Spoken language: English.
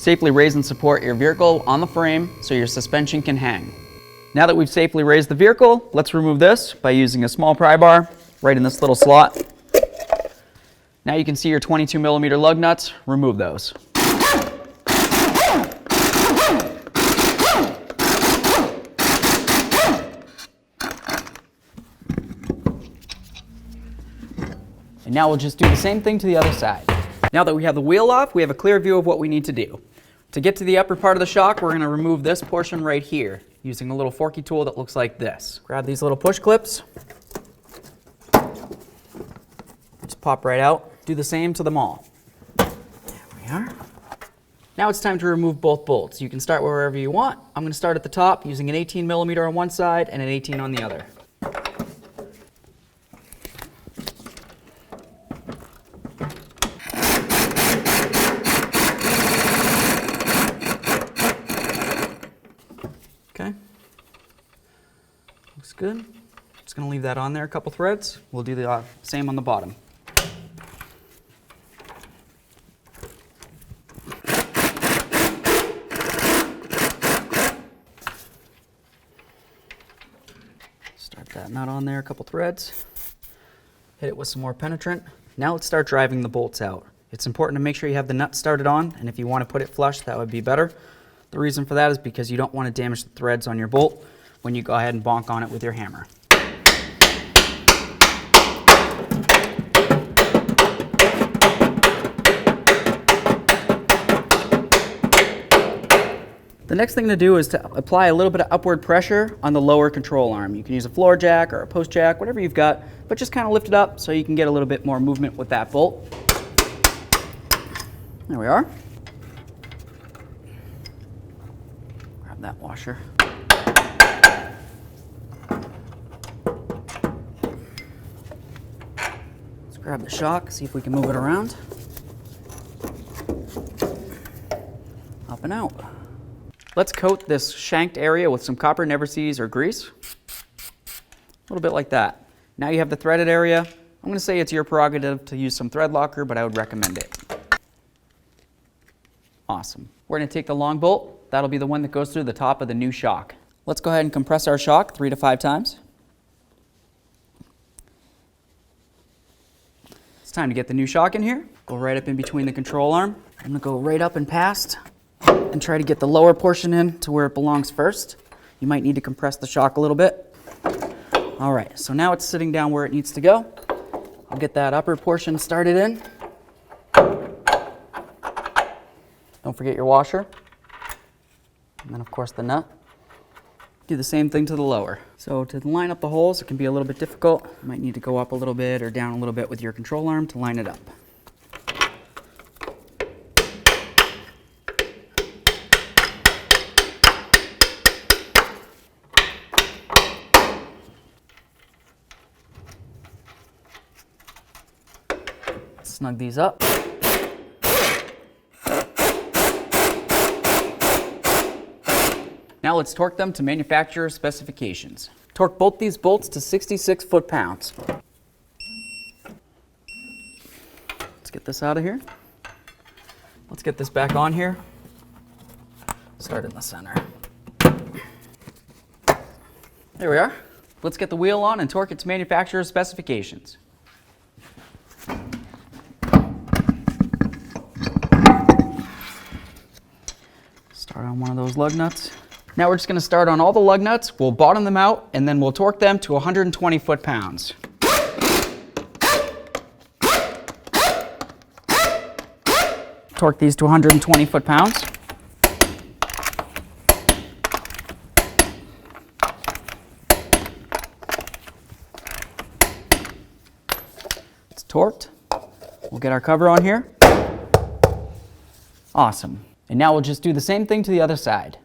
Safely raise and support your vehicle on the frame so your suspension can hang. Now that we've safely raised the vehicle, let's remove this by using a small pry bar right in this little slot. Now you can see your 22mm lug nuts. Remove those. And now we'll just do the same thing to the other side. Now that we have the wheel off, we have a clear view of what we need to do. To get to the upper part of the shock, we're going to remove this portion right here using a little forky tool that looks like this. Grab these little push clips. Just pop right out. Do the same to them all. There we are. Now it's time to remove both bolts. You can start wherever you want. I'm going to start at the top using an 18mm on one side and an 18 on the other. Okay, looks good. Just going to leave that on there, a couple threads. We'll do the same on the bottom. Start that nut on there, a couple threads. Hit it with some more penetrant. Now let's start driving the bolts out. It's important to make sure you have the nut started on, and if you want to put it flush, that would be better. The reason for that is because you don't want to damage the threads on your bolt when you go ahead and bonk on it with your hammer. The next thing to do is to apply a little bit of upward pressure on the lower control arm. You can use a floor jack or a post jack, whatever you've got, but just kind of lift it up so you can get a little bit more movement with that bolt. There we are. Grab that washer. Let's grab the shock, see if we can move it around. Up and out. Let's coat this shanked area with some copper never sees or grease. A little bit like that. Now you have the threaded area. I'm going to say it's your prerogative to use some thread locker, but I would recommend it. Awesome. We're going to take the long bolt. That'll be the one that goes through the top of the new shock. Let's go ahead and compress our shock 3 to 5 times. It's time to get the new shock in here. Go right up in between the control arm. I'm going to go right up and past and try to get the lower portion in to where it belongs first. You might need to compress the shock a little bit. All right, so now it's sitting down where it needs to go. I'll get that upper portion started in. Don't forget your washer. And then of course the nut. Do the same thing to the lower. So to line up the holes, it can be a little bit difficult. You might need to go up a little bit or down a little bit with your control arm to line it up. Snug these up. Now let's torque them to manufacturer specifications. Torque both these bolts to 66 foot-pounds. Let's get this out of here. Let's get this back on here. Start in the center. There we are. Let's get the wheel on and torque it to manufacturer specifications. Start on one of those lug nuts. Now we're just going to start on all the lug nuts. We'll bottom them out and then we'll torque them to 120 foot-pounds. Torque these to 120 foot-pounds. It's torqued. We'll get our cover on here. Awesome. And now we'll just do the same thing to the other side.